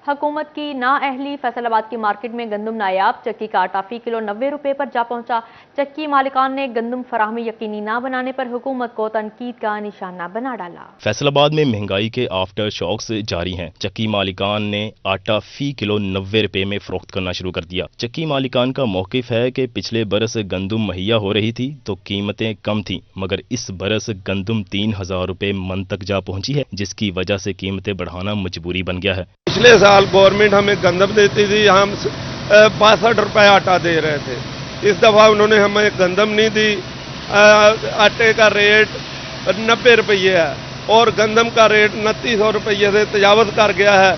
हुकूमत की नाअहली। फैसलाबाद की मार्केट में गंदम नायाब। चक्की का आटा फी किलो 90 रुपए पर जा पहुंचा। चक्की मालिकान ने गंदम फराहमी यकीनी ना बनाने पर हुकूमत को तनकीद का निशाना बना डाला। फैसलाबाद में महंगाई के आफ्टर शॉक्स जारी हैं। चक्की मालिकान ने आटा फी किलो 90 रुपए में फरोख्त करना शुरू कर दिया। चक्की मालिकान का मौकिफ है कि पिछले बरस गंदम मुहैया हो रही थी तो कीमतें कम थी, मगर इस बरस गंदम 3000 रुपए मन तक जा पहुंची है, जिसकी वजह से कीमतें बढ़ाना मजबूरी बन गया है। पिछले साल गवर्नमेंट हमें गंदम देती थी, हम 62 रुपए आटा दे रहे थे। इस दफ़ा उन्होंने हमें गंदम नहीं दी। आटे का रेट 90 रुपये है और गंदम का रेट 2900 रुपये से तजावज़ कर गया है।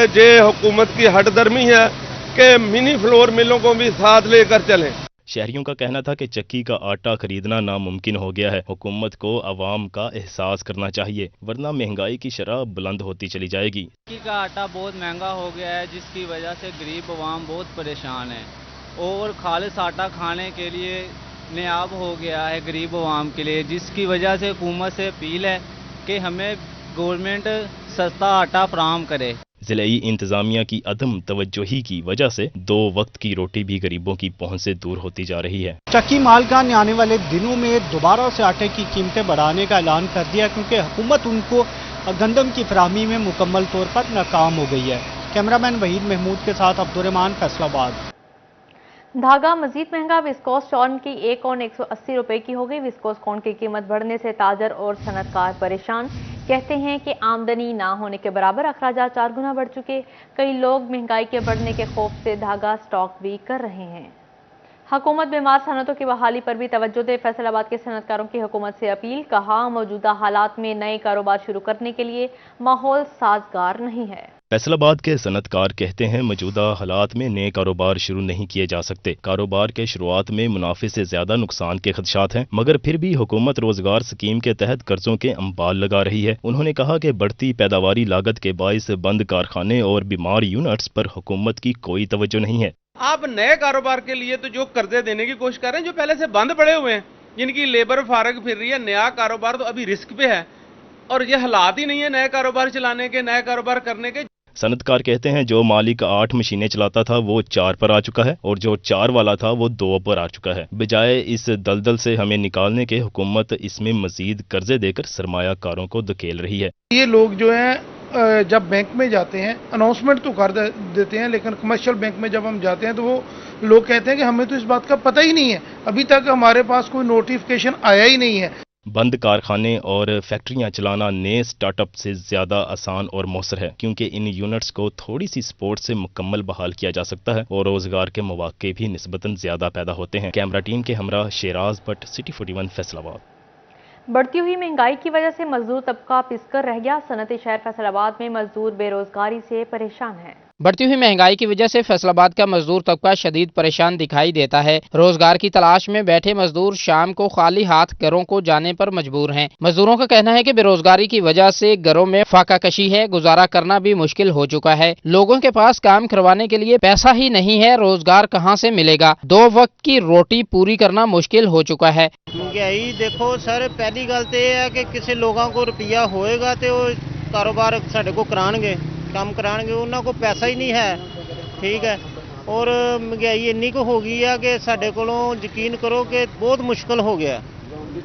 ये हुकूमत की हठधर्मी है कि मिनी फ्लोर मिलों को भी साथ लेकर चलें। शहरियों का कहना था कि चक्की का आटा खरीदना नामुमकिन हो गया है। हुकूमत को अवाम का एहसास करना चाहिए, वरना महंगाई की शरह बुलंद होती चली जाएगी। चक्की का आटा बहुत महंगा हो गया है, जिसकी वजह से गरीब अवाम बहुत परेशान है और खालिस आटा खाने के लिए नायाब हो गया है गरीब अवाम के लिए, जिसकी वजह से हुकूमत से अपील है कि हमें गवर्नमेंट सस्ता आटा फराहम करे। ज़िलाई इंतजामिया की अदम तवज्जोही की वजह से 2 वक्त की रोटी भी गरीबों की पहुंच से दूर होती जा रही है। चक्की मालिकान ने आने वाले दिनों में दोबारा से आटे की कीमतें बढ़ाने का ऐलान कर दिया, क्योंकि हुकूमत उनको गंदम की फराहमी में मुकम्मल तौर पर नाकाम हो गई है। कैमरामैन वहीद महमूद के साथ अब्दुर्रहमान, फैसलाबाद। धागा मजीद महंगा। विस्कोस कॉर्न की एक कौन 180 रुपए की हो गई। विस्कोस कॉर्न की कीमत बढ़ने से ताजर और सनतकार परेशान। कहते हैं कि आमदनी ना होने के बराबर अखराजात 4 गुना बढ़ चुके। कई लोग महंगाई के बढ़ने के खौफ से धागा स्टॉक भी कर रहे हैं। हुकूमत बीमार सनतों की बहाली पर भी तवज्जो दे। फैसलाबाद के सनतकारों की हुकूमत से अपील। कहा, मौजूदा हालात में नए कारोबार शुरू करने के लिए माहौल साजगार नहीं है। फैसलाबाद के सनतकार कहते हैं, मौजूदा हालात में नए कारोबार शुरू नहीं किए जा सकते। कारोबार के शुरुआत में मुनाफे से ज्यादा नुकसान के खदशात हैं, मगर फिर भी हुकूमत रोजगार स्कीम के तहत कर्जों के अंबाल लगा रही है। उन्होंने कहा कि बढ़ती पैदावारी लागत के बाइस बंद कारखाने और बीमार यूनिट्स पर हुकूमत की कोई तवज्जो नहीं है। आप नए कारोबार के लिए तो जो कर्जे देने की कोशिश कर रहे हैं, जो पहले से बंद पड़े हुए हैं, जिनकी लेबर फारग फिर रही है, नया कारोबार तो अभी रिस्क पे है और ये हालात ही नहीं है नए कारोबार चलाने के, नए कारोबार करने के। सनतकार कहते हैं, जो मालिक 8 मशीनें चलाता था वो 4 पर आ चुका है और जो 4 वाला था वो 2 पर आ चुका है। बजाय इस दलदल से हमें निकालने के हुकूमत इसमें मजीद कर्जे देकर सरमायाकारों को धकेल रही है। ये लोग जो हैं जब बैंक में जाते हैं अनाउंसमेंट तो कर देते हैं, लेकिन कमर्शियल बैंक में जब हम जाते हैं तो वो लोग कहते हैं कि हमें तो इस बात का पता ही नहीं है, अभी तक हमारे पास कोई नोटिफिकेशन आया ही नहीं है। बंद कारखाने और फैक्ट्रियां चलाना नए स्टार्टअप से ज्यादा आसान और मौसर है, क्योंकि इन यूनिट्स को थोड़ी सी सपोर्ट से मुकम्मल बहाल किया जा सकता है और रोजगार के मौके भी निस्बतन ज्यादा पैदा होते हैं। कैमरा टीम के हमरा शेराज भट्ट, सिटी 41, फैसलाबाद। बढ़ती हुई महंगाई की वजह से मजदूर तबका पिसकर रह गया। सनती शहर फैसलाबाद में मजदूर बेरोजगारी से परेशान है। बढ़ती हुई महंगाई की वजह से फैसलाबाद का मजदूर तबका शदीद परेशान दिखाई देता है। रोजगार की तलाश में बैठे मजदूर शाम को खाली हाथ घरों को जाने पर मजबूर हैं। मजदूरों का कहना है कि बेरोजगारी की वजह से घरों में फाका कशी है, गुजारा करना भी मुश्किल हो चुका है। लोगों के पास काम करवाने के लिए पैसा ही नहीं है, रोजगार कहाँ से मिलेगा? 2 वक्त की रोटी पूरी करना मुश्किल हो चुका है। महंगाई देखो सर, पहली गल तो यह है कि किसी लोगों को रुपया होएगा तो कारोबार साढ़े को कराएंगे, काम कराएंगे, उन्होंने को पैसा ही नहीं है। ठीक है, और महंगाई इन्नी को हो गई है कि साढ़े को यकीन करो कि बहुत मुश्किल हो गया,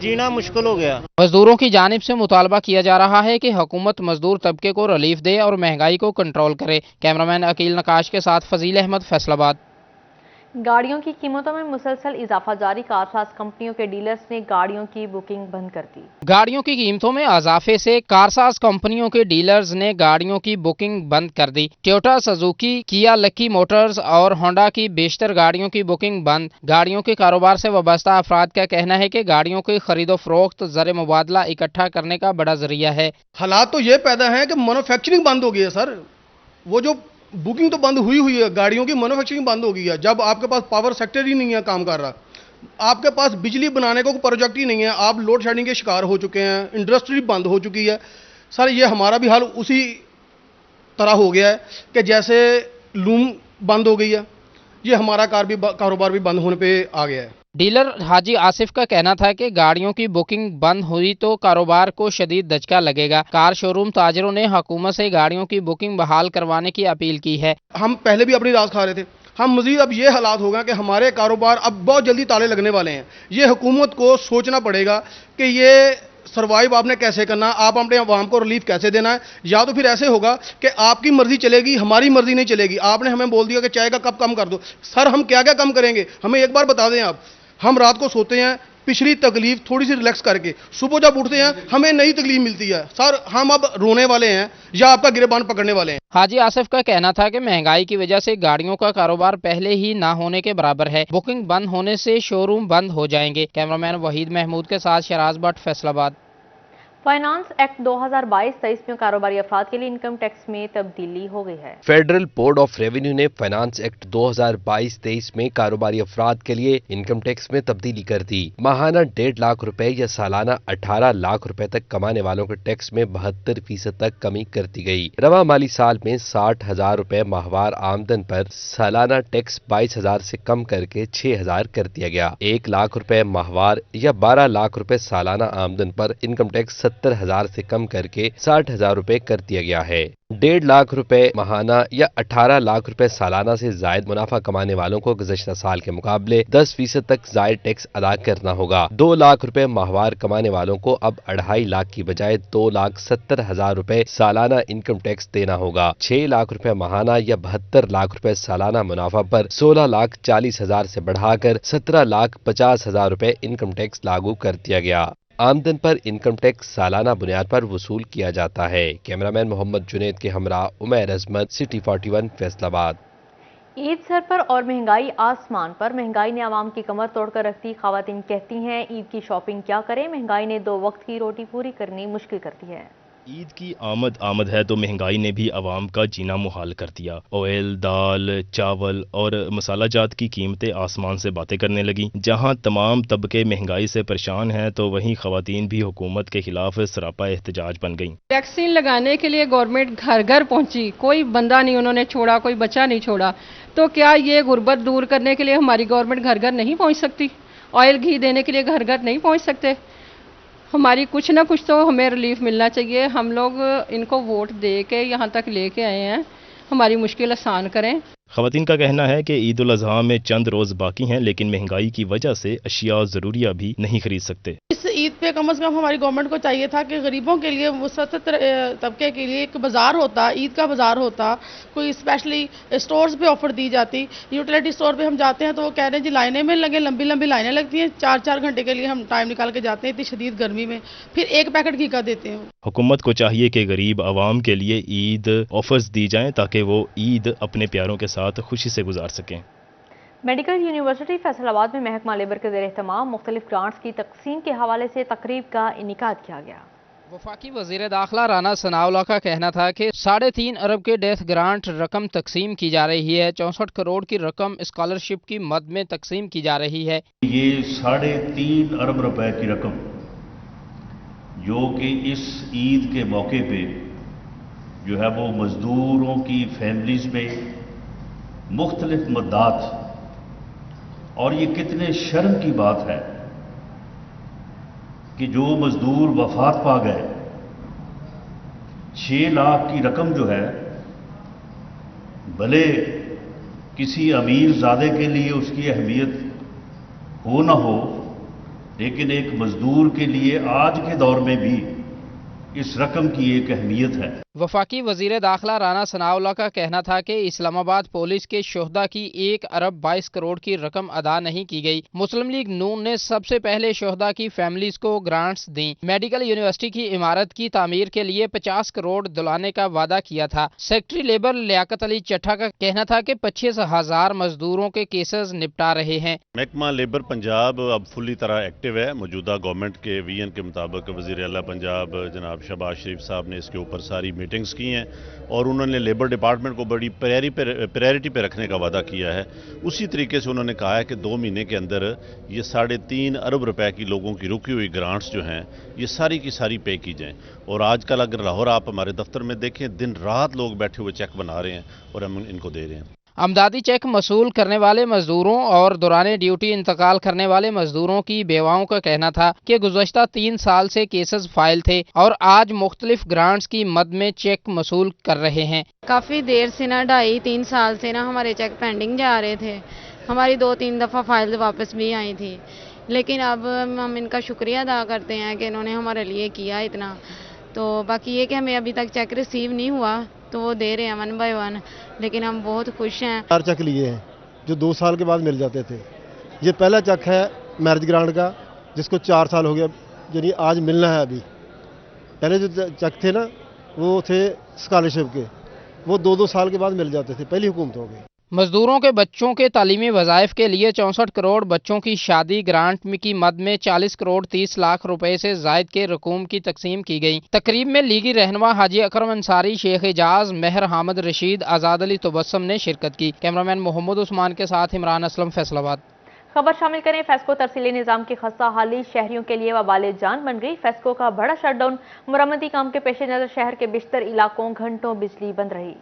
जीना मुश्किल हो गया। मजदूरों की जानिब से मुतालबा किया जा रहा है कि हुकूमत मजदूर तबके को रिलीफ दे और महंगाई को कंट्रोल करे। कैमरामैन अकील नकाश के साथ फजील अहमद, फैसलाबाद। गाड़ियों की कीमतों में मुसलसल इजाफा जारी। कारसाज कंपनियों के डीलर्स ने गाड़ियों की बुकिंग बंद कर दी। गाड़ियों की कीमतों में इजाफे से कारसाज कंपनियों के डीलर्स ने गाड़ियों की बुकिंग बंद कर दी। टोयोटा, सुजुकी, किया, लकी मोटर्स और होंडा की बेशतर गाड़ियों की बुकिंग बंद। गाड़ियों के कारोबार से वाबस्ता अफराद का कहना है कि गाड़ियों की खरीदो फरोख्त ज़र मुबादला इकट्ठा करने का बड़ा जरिया है। हालात तो ये पैदा है कि मैन्युफैक्चरिंग बंद हो गई है सर, वो जो बुकिंग तो बंद हुई है, गाड़ियों की मैन्युफैक्चरिंग बंद हो गई है। जब आपके पास पावर सेक्टर ही नहीं है काम कर रहा, आपके पास बिजली बनाने को प्रोजेक्ट ही नहीं है, आप लोड शेडिंग के शिकार हो चुके हैं, इंडस्ट्री बंद हो चुकी है। सर ये हमारा भी हाल उसी तरह हो गया है कि जैसे लूम बंद हो गई है, ये हमारा कारोबार भी बंद होने पे आ गया है। डीलर हाजी आसिफ का कहना था कि गाड़ियों की बुकिंग बंद हुई तो कारोबार को शदीद धचका लगेगा। कार शोरूम ताजरों ने हुकूमत से गाड़ियों की बुकिंग बहाल करवाने की अपील की है। हम पहले भी अपनी रास खा रहे थे, हम मजीद अब ये हालात हो गए कि हमारे कारोबार अब बहुत जल्दी ताले लगने वाले हैं। ये हुकूमत को सोचना पड़ेगा कि ये सर्वाइव आपने कैसे करना, आप अपने अवाम को रिलीफ कैसे देना है। या तो फिर ऐसे होगा कि आपकी मर्जी चलेगी, हमारी मर्जी नहीं चलेगी। आपने हमें बोल दिया कि चाय का कप कम कर दो, सर हम क्या क्या कम करेंगे, हमें एक बार बता दें आप। हम रात को सोते हैं पिछली तकलीफ थोड़ी सी रिलैक्स करके, सुबह जब उठते हैं हमें नई तकलीफ मिलती है। सर हम अब रोने वाले हैं या आपका गिरबान पकड़ने वाले हैं। हाजी आसिफ का कहना था कि महंगाई की वजह से गाड़ियों का कारोबार पहले ही ना होने के बराबर है। बुकिंग बंद होने से शोरूम बंद हो जाएंगे। कैमरामैन वहीद महमूद के साथ शराज भट्ट, फैसलाबाद। फाइनेंस एक्ट 2022-23 में कारोबारी अफराद के लिए इनकम टैक्स में तब्दीली हो गई है। फेडरल बोर्ड ऑफ रेवेन्यू ने फाइनेंस एक्ट 2022-23 में कारोबारी अफराद के लिए इनकम टैक्स में तब्दीली कर दी। माहाना 1.5 लाख रुपए या सालाना 18 लाख रुपए तक कमाने वालों के टैक्स में 72% तक कमी कर दी गई। रवा माली साल में 60,000 रुपए माहवार आमदन पर सालाना टैक्स 22,000 से कम करके 6,000 कर दिया गया। 1 लाख रुपए माहवार या 12 लाख रुपए सालाना आमदन पर इनकम टैक्स 70,000 से कम करके 60,000 रुपए कर दिया गया है। 1.5 लाख रुपए माहाना या 18 लाख रुपए सालाना से जायद मुनाफा कमाने वालों को गुज़श्ता साल के मुकाबले 10% तक जायद टैक्स अदा करना होगा। 2 लाख रुपए माहवार कमाने वालों को अब 2.5 लाख की बजाय 2,70,000 रुपए सालाना इनकम टैक्स देना होगा। 6 लाख रुपए माहाना या 72 लाख रुपए सालाना मुनाफा पर 16,40,000 से बढ़ाकर 17,50,000 रुपए इनकम टैक्स लागू कर दिया गया। आमदन पर इनकम टैक्स सालाना बुनियाद पर वसूल किया जाता है। कैमरामैन मोहम्मद जुनेद के हमरा उमैर अजमत, सिटी 41, फैसलाबाद। ईद सर पर और महंगाई आसमान पर। महंगाई ने आवाम की कमर तोड़कर रख दी। खवातीन कहती हैं ईद की शॉपिंग क्या करें, महंगाई ने 2 वक्त की रोटी पूरी करनी मुश्किल कर दी है। ईद की आमद है तो महंगाई ने भी आवाम का जीना मुहाल कर दिया। ऑयल, दाल, चावल और मसाला जात की कीमतें आसमान से बातें करने लगी। जहां तमाम तबके महंगाई से परेशान हैं तो वहीं खवातीन भी हुकूमत के खिलाफ सरापा एहतजाज बन गईं। वैक्सीन लगाने के लिए गवर्नमेंट घर घर पहुंची, कोई बंदा नहीं उन्होंने छोड़ा, कोई बच्चा नहीं छोड़ा। तो क्या ये गुर्बत दूर करने के लिए हमारी गवर्नमेंट घर घर नहीं पहुंच सकती? ऑयल घी देने के लिए घर घर नहीं पहुंच सकते? हमारी कुछ ना कुछ तो हमें रिलीफ मिलना चाहिए। हम लोग इनको वोट दे के यहाँ तक लेके आए हैं, हमारी मुश्किल आसान करें। खवातीन का कहना है कि ईद उल अज़हा में चंद रोज बाकी हैं, लेकिन महंगाई की वजह से अशिया ज़रूरिया भी नहीं खरीद सकते। इस ईद पे कम से कम हमारी गवर्नमेंट को चाहिए था कि गरीबों के लिए, वसत तबके के लिए एक बाजार होता, ईद का बाजार होता, कोई स्पेशली स्टोर्स पे ऑफर दी जाती। यूटिलिटी स्टोर पे हम जाते हैं तो वो कह रहे हैं जी लाइनें में लगे, लंबी लंबी लाइनें लगती हैं, 4-4 घंटे के लिए हम टाइम निकाल के जाते हैं इतनी शदीद गर्मी में, फिर 1 पैकेट घी का देते हैं। हुकूमत को चाहिए कि गरीब आवाम के लिए ईद ऑफर्स दी जाएं ताकि वो ईद अपने प्यारों के साथ खुशी से गुजार सकें। मेडिकल यूनिवर्सिटी फैसलाबाद में महकमा लेबर के ज़ेर एहतमाम मुख्तलिफ ग्रांट्स की तकसीम के हवाले से तकरीब का इनेकाद किया गया। वफाकी वज़ीर दाखिला राना सनाउल्लाह का कहना था कि 3.5 अरब के डेथ ग्रांट रकम तकसीम की जा रही है। 64 करोड़ की रकम स्कॉलरशिप की मद में तकसीम की जा रही है। ये 3.5 अरब रुपए की रकम जो कि इस ईद के मौके पे जो है वो मजदूरों की फैमिलीज में मुख्तलिफ मद्दात, और ये कितने शर्म की बात है कि जो मजदूर वफात पा गए, 6 लाख की रकम जो है, भले किसी अमीर ज़ादे के लिए उसकी अहमियत हो ना हो, लेकिन एक मजदूर के लिए आज के दौर में भी इस रकम की एक अहमियत है। वफाकी वज़ीर दाखिला राना सनाउल्लाह का कहना था कि इस्लामाबाद पुलिस के शोहदा की 1 अरब 22 करोड़ की रकम अदा नहीं की गई। मुस्लिम लीग नून ने सबसे पहले शोहदा की फैमिलीज को ग्रांट्स दी। मेडिकल यूनिवर्सिटी की इमारत की तामीर के लिए 50 करोड़ दिलाने का वादा किया था। सेक्रेटरी लेबर लियाकत अली चट्ठा का कहना था कि 25,000 मजदूरों के केसेस निपटा रहे हैं। महकमा लेबर पंजाब अब फुली तरह एक्टिव है। मौजूदा गवर्नमेंट के विजन के मुताबिक वज़ीर आला पंजाब जनाब शहबाज शरीफ साहब ने इसके ऊपर सारी मीटिंग्स की हैं और उन्होंने लेबर डिपार्टमेंट को बड़ी प्रायोरिटी पे रखने का वादा किया है। उसी तरीके से उन्होंने कहा है कि 2 महीने के अंदर ये 3.5 अरब रुपए की लोगों की रुकी हुई ग्रांट्स जो हैं ये सारी की सारी पे की जाएं। और आजकल अगर लाहौर आप हमारे दफ्तर में देखें, दिन रात लोग बैठे हुए चेक बना रहे हैं और हम इनको दे रहे हैं। आमदनी चेक मसूल करने वाले मजदूरों और दौरान ड्यूटी इंतकाल करने वाले मजदूरों की बेवाओं का कहना था कि गुज़श्ता 3 साल से केसेस फाइल थे और आज मुख्तलिफ ग्रांट्स की मद में चेक मसूल कर रहे हैं। काफ़ी देर से ना 2.5-3 साल से ना हमारे चेक पेंडिंग जा रहे थे। हमारी 2-3 दफ़ा फाइल वापस भी आई थी, लेकिन अब हम इनका शुक्रिया अदा करते हैं कि इन्होंने हमारे लिए किया इतना। तो बाकी ये कि हमें अभी तक चेक रिसीव नहीं हुआ, तो वो दे रहे हैं 1 बाय 1, लेकिन हम बहुत खुश हैं। 4 चेक लिए हैं जो 2 साल के बाद मिल जाते थे। ये पहला चेक है मैरिज ग्रांट का, जिसको 4 साल हो गया, यानी आज मिलना है। अभी पहले जो चेक थे ना वो थे स्कॉलरशिप के, वो 2-2 साल के बाद मिल जाते थे, पहली हुकूमत हो गई। मजदूरों के बच्चों के तालीमी वज़ाइफ के लिए 64 करोड़ बच्चों की शादी ग्रांट की मद में 40 करोड़ 30 लाख रुपए से जायद के रकूम की तकसीम की गई। तकरीब में लीगी रहनुमा हाजी अकरम अंसारी, शेख एजाज, मेहर हामिद रशीद, आज़ाद अली तबस्सुम ने शिरकत की। कैमरामैन मोहम्मद उस्मान के साथ इमरान असलम, फैसलाबाद। खबर शामिल करें। फेस्को तरसीली निज़ाम की खस्ता हाली शहरियों के लिए वबाले जान बन गई। फेस्को का बड़ा शटडाउन, मुरम्मती काम के पेश नज़र शहर के बेशतर इलाकों घंटों बिजली बंद रही।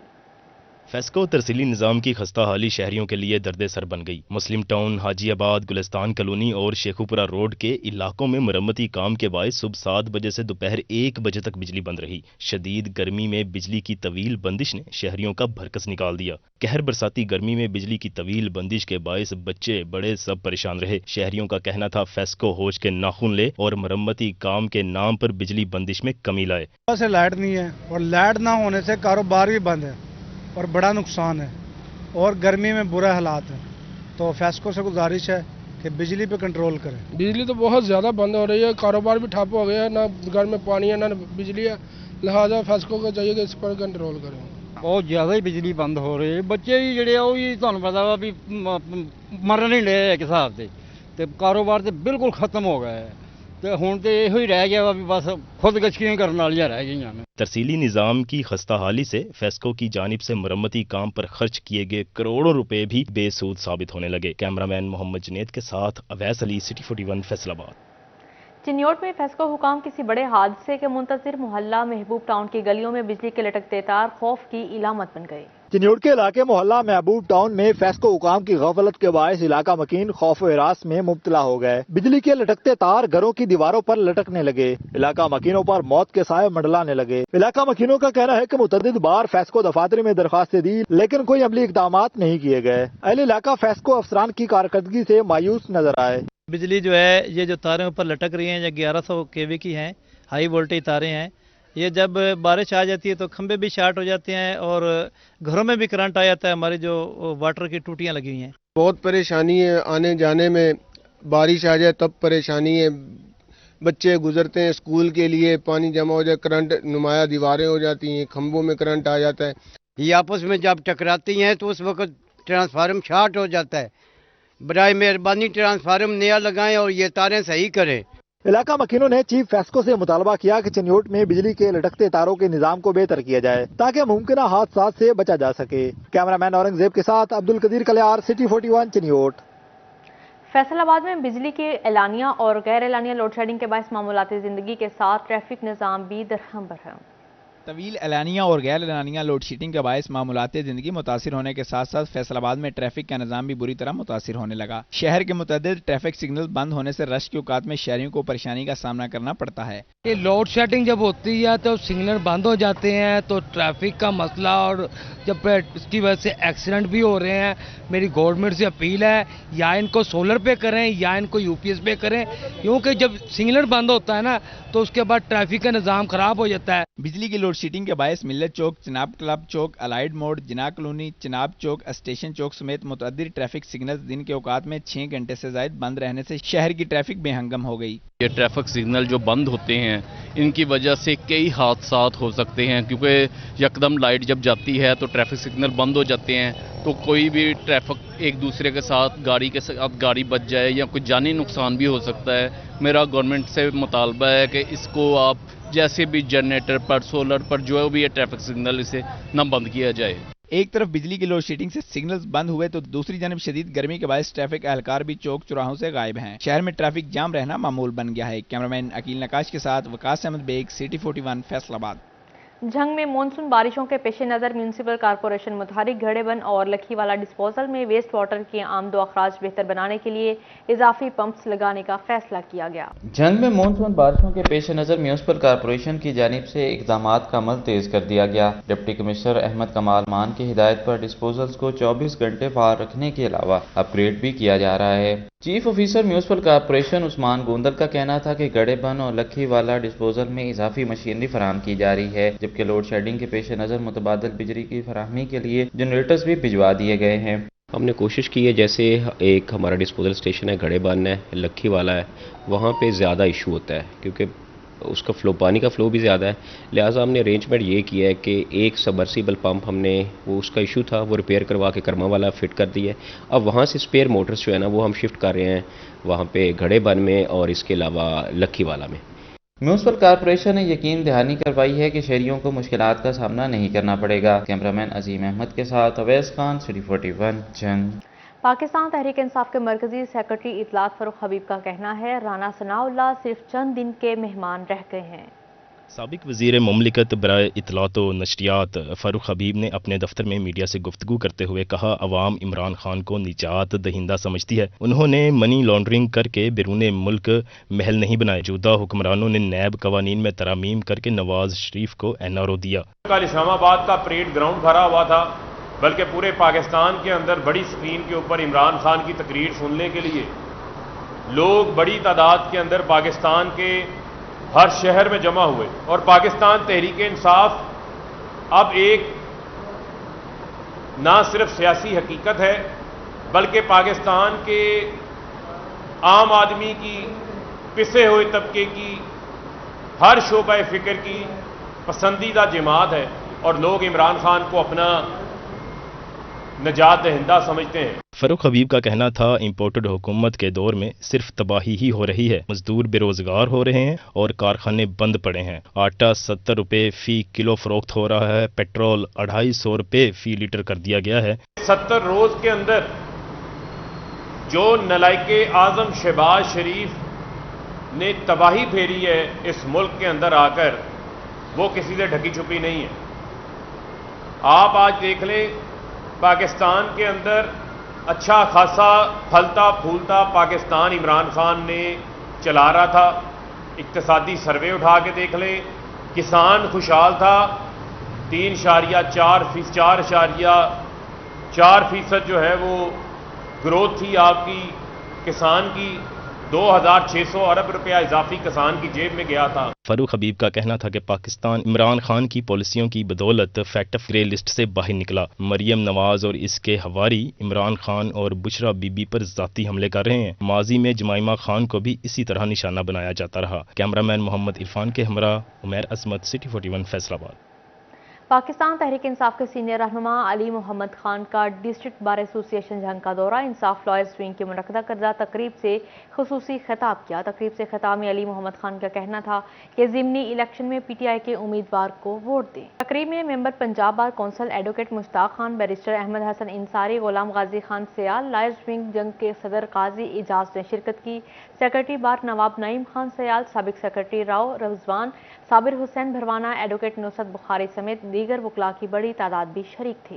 फेस्को तरसीली निज़ाम की खस्ता हाली शहरियों के लिए दर्द सर बन गई। मुस्लिम टाउन, हाजीआबाद, गुलिस्तान कॉलोनी और शेखुपुरा रोड के इलाकों में मुरम्मती काम के बायस सुबह 7 बजे से दोपहर 1 बजे तक बिजली बंद रही। शदीद गर्मी में बिजली की तवील बंदिश ने शहरियों का भरकस निकाल दिया। कहर बरसाती गर्मी में बिजली की तवील बंदिश के बायस बच्चे बड़े सब परेशान रहे। शहरियों का कहना था फेस्को होश के नाखून ले और मुरम्मती काम के नाम पर बिजली बंदिश में कमी लाए। लाइट नहीं है और लाइट ना होने से कारोबार भी बंद है और बड़ा नुकसान है और गर्मी में बुरा हालात है। तो फेस्को से गुजारिश है कि बिजली पे कंट्रोल करें। बिजली तो बहुत ज़्यादा बंद हो रही है, कारोबार भी ठप हो गया है, ना घर में पानी है ना बिजली है, लिहाजा फेस्को को चाहिए कि इस पर कंट्रोल करें। बहुत ज़्यादा ही बिजली बंद हो रही है। बच्चे भी ਜਿਹੜੇ ਉਹ ਵੀ ਤੁਹਾਨੂੰ ਪਤਾ ਵਾ ਵੀ ਮਰਨ ਨਹੀਂ ਰਹੇ ਇੱਕ ਹਿਸਾਬ ਤੇ ਕਾਰੋਬਾਰ ਤੇ ਬਿਲਕੁਲ ਖਤਮ ਹੋ ਗਿਆ ਹੈ ਤੇ ਹੁਣ ਤੇ ਇਹੋ ਹੀ ਰਹਿ ਗਿਆ ਵਾ ਵੀ ਬਸ ਖੁਦਕਸ਼ੀਆਂ ਕਰਨ ਵਾਲੀਆਂ ਰਹਿ ਗਈਆਂ ਨੇ। तरसीली निज़ाम की खस्ता हाली से फेस्को की जानिब से मुरम्मती काम पर खर्च किए गए करोड़ों रुपए भी बेसूद साबित होने लगे। कैमरामैन मोहम्मद जुनैद के साथ अवैस अली, सिटी 41, फैसलाबाद। चिन्योट में फेस्को हुकाम किसी बड़े हादसे के मुंतज़िर मोहल्ला महबूब टाउन की गलियों में बिजली के लटकते तार खौफ की इलामत बन गए। चिन्योट के इलाके मोहल्ला महबूब टाउन में फेस्को हुकाम की गफलत के बायस इलाका मकीन खौफ व हिरास में मुब्तला हो गए। बिजली के लटकते तार घरों की दीवारों पर लटकने लगे। इलाका मकीनों पर मौत के साए मंडलाने लगे। इलाका मकीनों का कहना है कि मुतअद्दिद बार फेस्को दफातर में दरखास्तें दी, लेकिन कोई अमली इक़दाम नहीं किए गए। अहले इलाका फेस्को अफसरान की कारकर्दगी से मायूस नजर आए। बिजली जो है ये जो तारें ऊपर लटक रही हैं, ये 1100 kV की हैं, हाई वोल्टेज तारें हैं। ये जब बारिश आ जाती है तो खंबे भी शार्ट हो जाते हैं और घरों में भी करंट आ जाता है। हमारी जो वाटर की टूटियां लगी हुई हैं, बहुत परेशानी है आने जाने में। बारिश आ जाए तब परेशानी है, बच्चे गुजरते हैं स्कूल के लिए, पानी जमा हो जाए, करंट नुमाया दीवारें हो जाती हैं, खंभों में करंट आ जाता है। ये आपस में जब टकराती हैं तो उस वक्त ट्रांसफार्मर शार्ट हो जाता है। बराए मेहरबानी ट्रांसफार्मर नया लगाएं और ये तारें सही करें। इलाका मकीनों ने चीफ फेस्को से मुतालबा किया कि चिन्योट में बिजली के लटकते तारों के निजाम को बेहतर किया जाए ताकि मुमकिन हादसा से बचा जा सके। कैमरामैन औरंगजेब के साथ अब्दुल कदीर कल्यार, सिटी 41, चिन्योट। फैसलाबाद में बिजली के एलानिया और गैर एलानिया लोड शेडिंग के बायस मामूलाती जिंदगी के साथ ट्रैफिक निज़ाम भी दरहम बरहम। तवील एलानिया और गैर एलानिया लोड शेडिंग के बायस मामूलाती ज़िंदगी मुतासिर होने के साथ साथ फैसलाबाद में ट्रैफिक का निज़ाम भी बुरी तरह मुतासिर होने लगा। शहर के मुतअद्दिद ट्रैफिक सिग्नल बंद होने से रश के औकात में शहरियों को परेशानी का सामना करना पड़ता है। ये लोड शेडिंग जब होती है तो सिग्नल बंद हो जाते हैं तो ट्रैफिक का मसला और जब इसकी वजह से एक्सीडेंट भी हो रहे हैं। मेरी गवर्नमेंट से अपील है या इनको सोलर पे करें या इनको यूपीएस पे करें, क्योंकि जब सिग्नल बंद होता है ना तो उसके बाद ट्रैफिक का निज़ाम खराब हो जाता है। बिजली की लोड शेडिंग के बायस मिल्लत चौक, चिनाब क्लब चौक, अलाइड मोड़, जिना कॉलोनी, चिनाब चौक, स्टेशन चौक समेत मुतअद्दिद ट्रैफिक सिग्नल दिन के औकात में 6 घंटे से ज़ायद बंद रहने से शहर की ट्रैफिक बेहंगम हो गई। ये ट्रैफिक सिग्नल जो बंद होते हैं इनकी वजह से कई हादसात हो सकते हैं, क्योंकि यकदम लाइट जब जाती है तो ट्रैफिक सिग्नल बंद हो जाते हैं तो कोई भी ट्रैफिक एक दूसरे के साथ गाड़ी बच जाए या कोई जानी नुकसान भी हो सकता है। मेरा गवर्नमेंट से मुतालबा है कि इसको आप जैसे भी जनरेटर पर, सोलर पर जो भी है ट्रैफिक सिग्नल इसे न बंद किया जाए। एक तरफ बिजली की लोड शेडिंग से सिग्नल्स बंद हुए तो दूसरी जानब शदीद गर्मी के बायस ट्रैफिक एहलकार भी चौक चौराहों से गायब हैं। शहर में ट्रैफिक जाम रहना मामूल बन गया है। कैमरामैन अकील नकाश के साथ वकास अहमद बेग, सिटी 41, फैसलाबाद। जंग में मानसून बारिशों के पेश नज़र म्यूनिसिपल कॉरपोरेशन मुताबिक घड़ेबन और लखीवाला डिस्पोजल में वेस्ट वाटर के आमदो अखराज बेहतर बनाने के लिए इजाफी पंप्स लगाने का फैसला किया गया। जंग में मानसून बारिशों के पेश नज़र म्यूनिसिपल कॉरपोरेशन की जानिब से इक़दामात का अमल तेज कर दिया गया। डिप्टी कमिश्नर अहमद कमाल मान की हिदायत पर डिस्पोजल्स को 24 घंटे फार रखने के अलावा अपग्रेड भी किया जा रहा है। Chief officer municipal corporation Usman Gondal का कहना था कि गड़ेबन और लखीवाला डिस्पोजल में इजाफी मशीनरी फराहम की जा रही है, जबकि लोड शेडिंग के पेश नज़र मुतबादल बिजली की फराहमी के लिए जनरेटर्स भी भिजवा दिए गए हैं। हमने कोशिश की है, जैसे एक हमारा डिस्पोजल स्टेशन है गड़ेबन है, लखीवाला है, वहाँ पे ज़्यादा इशू होता है क्योंकि उसका फ्लो, पानी का फ्लो भी ज़्यादा है। लिहाजा हमने अरेंजमेंट ये किया है कि एक सबमर्सिबल पंप हमने, वो उसका इशू था, वो रिपेयर करवा के कर्मा वाला फिट कर दिया है। अब वहाँ से स्पेयर मोटर्स जो है ना वो हम शिफ्ट कर रहे हैं वहाँ पे गड़ेबन में और इसके अलावा लखीवाला में। म्यूनिसिपल कॉरपोरेशन ने यकीन दहानी करवाई है कि शहरियों को मुश्किलात का सामना नहीं करना पड़ेगा। कैमरामैन अजीम अहमद के साथ अवैस खान, सिटी 41 जंग। पाकिस्तान तहरीक इंसाफ के मरकजी सेक्रेटरी इतलात फरूख हबीब का कहना है राना सनाउल्लाह सिर्फ चंद दिन के मेहमान रह गए हैं। साबिक वज़ीर मुमलिकत बराए इतलात व नशरियात फ़ारूक हबीब ने अपने दफ्तर में मीडिया से गुफ्तगू करते हुए कहा, अवाम इमरान खान को निजात दहिंदा समझती है। उन्होंने मनी लॉन्ड्रिंग करके बैरून मुल्क महल नहीं बनाए। मौजूदा हुक्मरानों ने नैब कवानीन में तरामीम करके नवाज शरीफ को एनआरओ दिया। कल इस्लामाबाद का परेड ग्राउंड भरा हुआ था, बल्कि पूरे पाकिस्तान के अंदर बड़ी स्क्रीन के ऊपर इमरान खान की तकरीर सुनने के लिए लोग बड़ी तादाद के अंदर पाकिस्तान के हर शहर में जमा हुए। और पाकिस्तान तहरीक इंसाफ अब एक ना सिर्फ सियासी हकीकत है, बल्कि पाकिस्तान के आम आदमी की, पिसे हुए तबके की, हर शोबा फिक्र की पसंदीदा जमात है और लोग इमरान खान को अपना निजात दहिंदा समझते हैं। फ़ारूक हबीब का कहना था, इंपोर्टेड हुकूमत के दौर में सिर्फ तबाही ही हो रही है। मजदूर बेरोजगार हो रहे हैं और कारखाने बंद पड़े हैं। आटा 70 रुपये फी किलो फरोख्त हो रहा है। पेट्रोल 250 रुपये फी लीटर कर दिया गया है। 70 रोज के अंदर जो नलायके आजम शहबाज शरीफ ने तबाही फेरी है इस मुल्क के अंदर आकर, वो किसी से ढकी छुपी नहीं है। आप आज देख लें, पाकिस्तान के अंदर अच्छा खासा फलता फूलता पाकिस्तान इमरान खान ने चला रहा था। इक्तिसादी सर्वे उठा के देख लें, किसान खुशहाल था। 3.4% जो है वो ग्रोथ थी आपकी किसान की। 2600 अरब रुपया इजाफी किसान की जेब में गया था। फ़ारूक हबीब का कहना था कि पाकिस्तान इमरान खान की पॉलिसियों की बदौलत फैक्ट ऑफ ग्रे लिस्ट से बाहर निकला। मरियम नवाज और इसके हवारी इमरान खान और बुशरा बीबी पर जाती हमले कर रहे हैं। माजी में जमाइमा खान को भी इसी तरह निशाना बनाया जाता रहा। कैमरामैन मोहम्मद इरफान के हमरा उमैर अजमत, सिटी 41 फैसलाबाद। पाकिस्तान तहरीक इंसाफ के सीनियर रहनुमा अली मोहम्मद खान का डिस्ट्रिक्ट बार एसोसिएशन जंग का दौरा। इंसाफ लॉयर्स विंग की मुनक़दा करदा तकरीब से खुसूसी खिताब किया। तकरीब से खिताब में अली मोहम्मद खान का कहना था कि ज़िमनी इलेक्शन में PTI के उम्मीदवार को वोट दें। तकरीब में member Punjab bar council advocate Mushtaq Khan, barrister Ahmad Hasan Ansari, Ghulam Ghazi Khan Sayal, lawyers wing जंग के सदर काजी इजाज ने शिरकत की। सेक्रेटरी बार नवाब नईम खान सयाल, साबिक सेक्रेटरी राव रज़वान, साबिर हुसैन भरवाना, एडवोकेट नुसरत बुखारी समेत दीगर वकला की बड़ी तादाद भी शरीक थी।